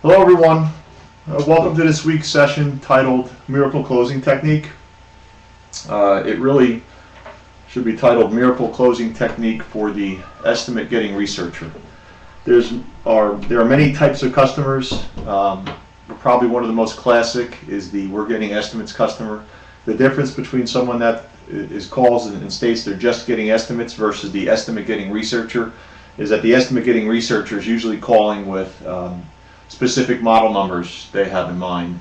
Hello everyone, welcome to this week's session titled Miracle Closing Technique. It really should be titled Miracle Closing Technique for the Estimate Getting Researcher. There are many types of customers. Probably one of the most classic is the we're getting estimates customer. The difference between someone that calls and states they're just getting estimates versus the estimate getting researcher is that the estimate getting researcher is usually calling with specific model numbers they have in mind.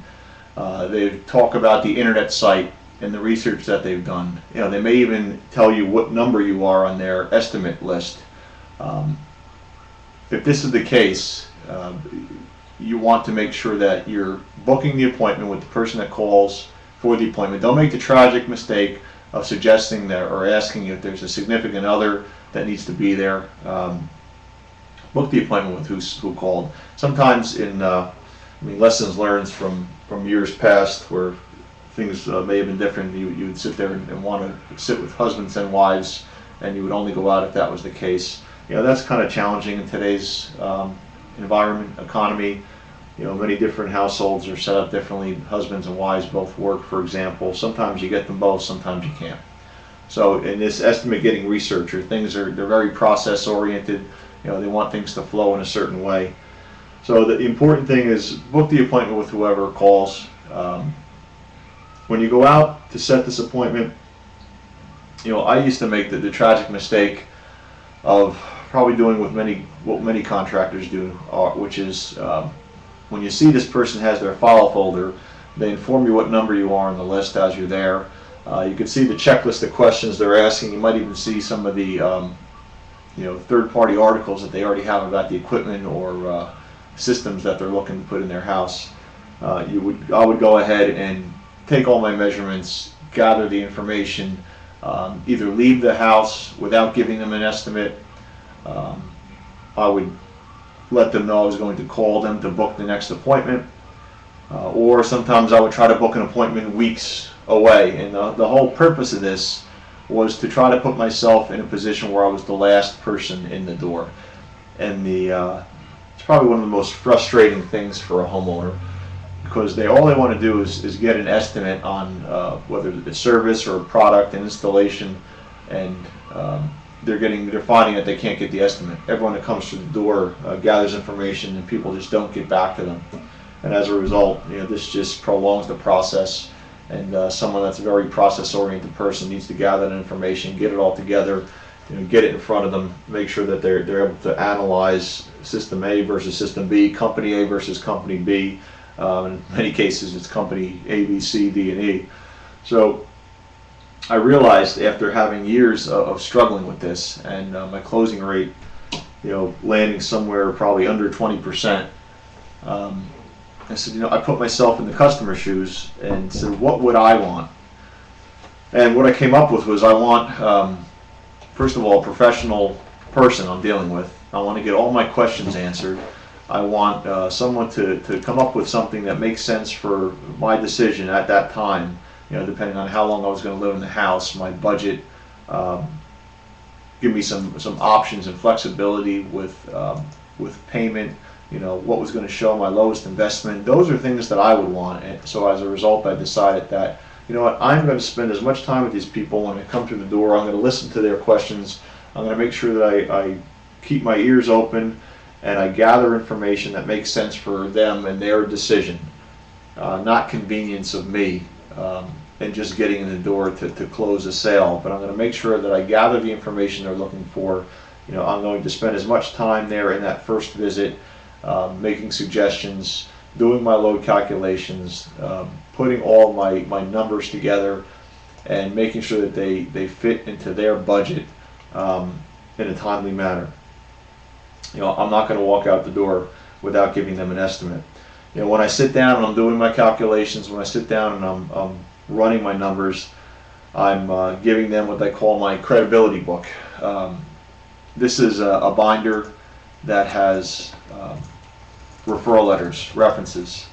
They talk about the internet site and the research that they've done. They may even tell you what number you are on their estimate list. If this is the case, you want to make sure that you're booking the appointment with the person that calls for the appointment. Don't make the tragic mistake of suggesting that or asking if there's a significant other that needs to be there. Book the appointment with who called. Sometimes in lessons learned from years past where things may have been different, you would sit there and want to sit with husbands and wives, and you would only go out if that was the case. That's kind of challenging in today's environment, economy. Many different households are set up differently. Husbands and wives both work, for example. Sometimes you get them both, sometimes you can't. So in this estimate getting researcher, they're very process oriented. They want things to flow in a certain way. So the important thing is book the appointment with whoever calls. When you go out to set this appointment, I used to make the tragic mistake of probably doing what many contractors do, which is when you see this person has their file folder, they inform you what number you are on the list as you're there. You can see the checklist of questions they're asking. You might even see some of the third-party articles that they already have about the equipment or systems that they're looking to put in their house. I would go ahead and take all my measurements, gather the information, either leave the house without giving them an estimate. I would let them know I was going to call them to book the next appointment, or sometimes I would try to book an appointment weeks away. And the whole purpose of this was to try to put myself in a position where I was the last person in the door. And it's probably one of the most frustrating things for a homeowner, because all they want to do is get an estimate on whether it's a service or a product, an installation, and they're finding that they can't get the estimate. Everyone that comes through the door gathers information, and people just don't get back to them. And as a result, this just prolongs the process. And someone that's a very process-oriented person needs to gather that information, get it all together, get it in front of them, make sure that they're able to analyze system A versus system B, company A versus company B. In many cases, it's company A, B, C, D, and E. So I realized after having years of struggling with this and my closing rate, landing somewhere probably under 20%. I said, I put myself in the customer's shoes and said, what would I want? And what I came up with was I want, first of all, a professional person I'm dealing with. I want to get all my questions answered. I want someone to come up with something that makes sense for my decision at that time, depending on how long I was going to live in the house, my budget, give me some options and flexibility with payment, what was going to show my lowest investment. Those are things that I would want. And so as a result, I decided that, I'm going to spend as much time with these people. When I come through the door, I'm going to listen to their questions. I'm going to make sure that I keep my ears open and I gather information that makes sense for them and their decision, not convenience of me and just getting in the door to close a sale. But I'm going to make sure that I gather the information they're looking for. I'm going to spend as much time there in that first visit, making suggestions, doing my load calculations, putting all my numbers together, and making sure that they fit into their budget in a timely manner. I'm not going to walk out the door without giving them an estimate. When I sit down and I'm doing my calculations, when I sit down and I'm running my numbers, I'm giving them what I call my credibility book. This is a binder that has referral letters, references,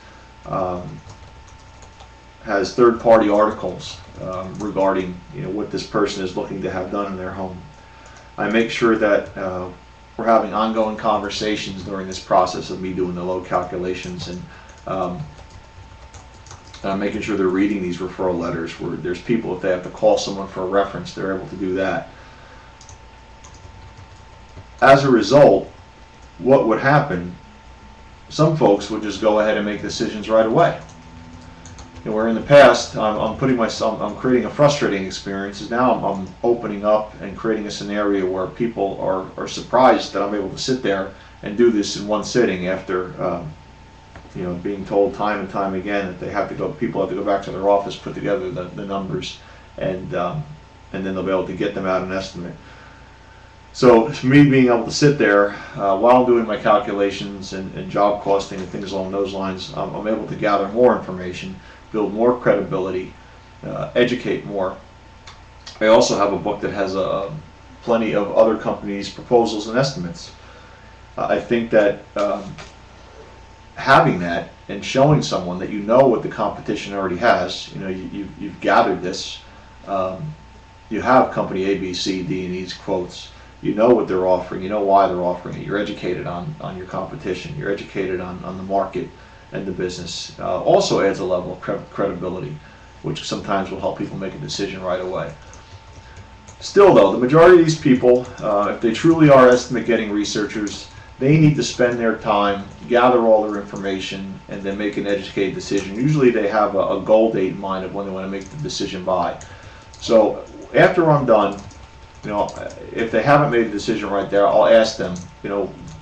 has third-party articles regarding what this person is looking to have done in their home. I make sure that we're having ongoing conversations during this process of me doing the load calculations, and making sure they're reading these referral letters, where there's people, if they have to call someone for a reference, they're able to do that. As a result, what would happen, some folks would just go ahead and make decisions right away. And where in the past I'm creating a frustrating experience, is now I'm opening up and creating a scenario where people are surprised that I'm able to sit there and do this in one sitting, after being told time and time again that people have to go back to their office, put together the numbers, and then they'll be able to get them out an estimate. So me being able to sit there while I'm doing my calculations and job costing and things along those lines, I'm able to gather more information, build more credibility, educate more. I also have a book that has plenty of other companies' proposals and estimates. I think that having that and showing someone that you know what the competition already has, you've gathered this, you have company A, B, C, D, and E's quotes, you know what they're offering, you know why they're offering it, you're educated on your competition, you're educated on the market and the business, also adds a level of credibility, which sometimes will help people make a decision right away. Still though, the majority of these people, if they truly are estimate getting researchers, they need to spend their time, gather all their information, and then make an educated decision. Usually they have a goal date in mind of when they want to make the decision by. So after I'm done, if they haven't made a decision right there, I'll ask them,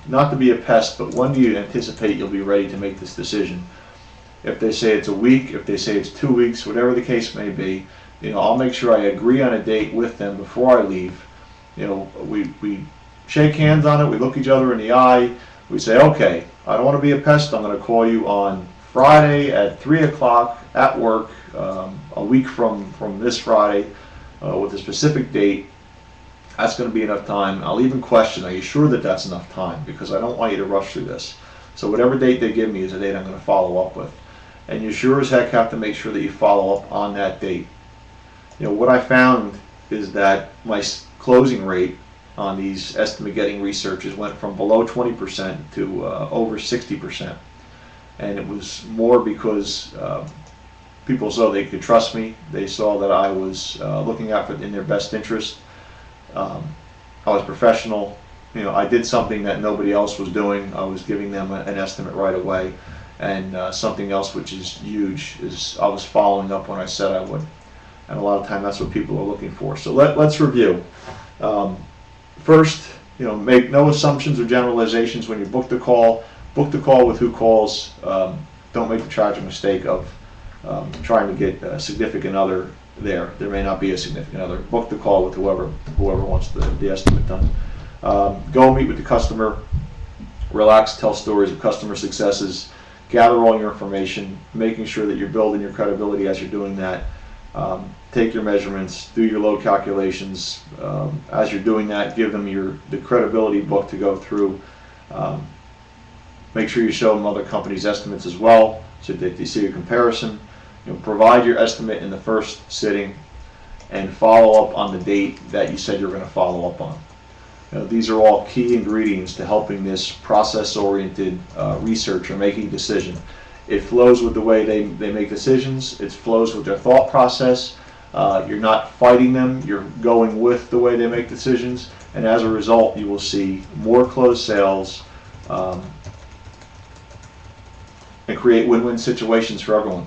not to be a pest, but when do you anticipate you'll be ready to make this decision? If they say it's a week, if they say it's 2 weeks, whatever the case may be, I'll make sure I agree on a date with them before I leave. We shake hands on it, we look each other in the eye, we say, okay, I don't want to be a pest, I'm going to call you on Friday at 3 o'clock at work, a week from this Friday, with a specific date. That's going to be enough time. I'll even question, are you sure that that's enough time? Because I don't want you to rush through this. So whatever date they give me is a date I'm going to follow up with. And you sure as heck have to make sure that you follow up on that date. What I found is that my closing rate on these estimate getting researches went from below 20% to over 60%. And it was more because people saw they could trust me. They saw that I was looking out in their best interest. I was professional. I did something that nobody else was doing. I was giving them an estimate right away. And something else which is huge is I was following up when I said I would. And a lot of time that's what people are looking for. So let's review. First, make no assumptions or generalizations when you book the call. Book the call with who calls. Don't make the tragic mistake of trying to get a significant other there. There may not be a significant other. Book the call with whoever wants the estimate done. Go meet with the customer. Relax, tell stories of customer successes. Gather all your information, making sure that you're building your credibility as you're doing that. Take your measurements, do your load calculations. As you're doing that, give them the credibility book to go through. Make sure you show them other companies' estimates as well, so that they see a comparison. Provide your estimate in the first sitting, and follow up on the date that you said you're going to follow up on. These are all key ingredients to helping this process-oriented researcher making decision. It flows with the way they make decisions. It flows with their thought process. You're not fighting them. You're going with the way they make decisions. And as a result, you will see more closed sales and create win-win situations for everyone.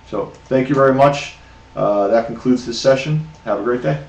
So thank you very much. That concludes this session. Have a great day.